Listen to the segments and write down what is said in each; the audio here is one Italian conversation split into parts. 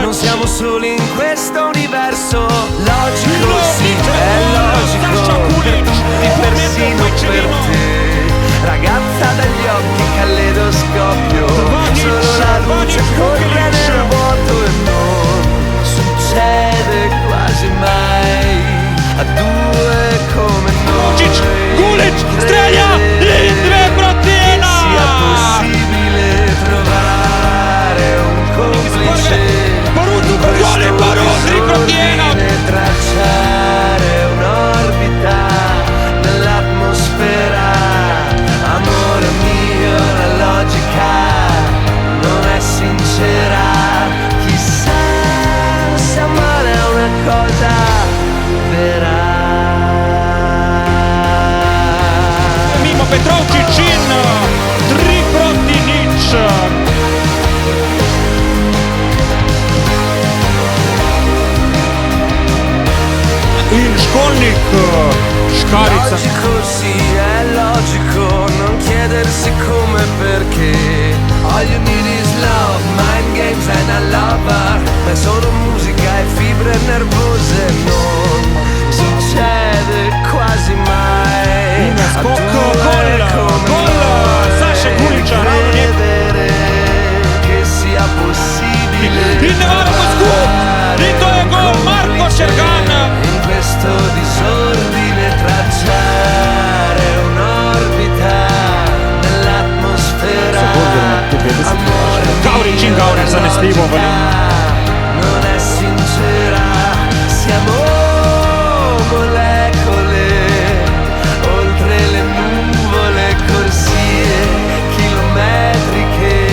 Non siamo soli in questo universo. Logico, sì, è logico. Per tutti, persino per te. Ragazza dagli occhi, caleidoscopio. Solo la luce corre nel vuoto e non succede quasi mai a due come noi. Gulic, Strelja, Lindre, Protiena. Sia possibile trovare un complice. Baruti, Protiena. Tracciare un'orbita nell'atmosfera. Amore mio, la logica non è sincera. Chissà se amare è una cosa vera. Mimo Petrovčić in 3 Protivnic. In Školnik, Škarica. Logico, sì, è logico non chiedersi come e perché. All you need is love, mind games and a lover. Ma è solo musica e fibre nervose, non succede quasi mai. Gol, Sasha Gulic, credere che sia possibile. In Nevada Moscú, Rito e gol, Marco Cergan. In questo disordine tracciare un'orbita nell'atmosfera. Amore Kauric in Kauric, ne stivo. non è sincera. Siamo molecole oltre le nuvole, corsie chilometriche,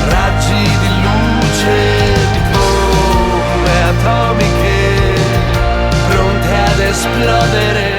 raggi di luce, di bombe atomiche pronte ad esplodere.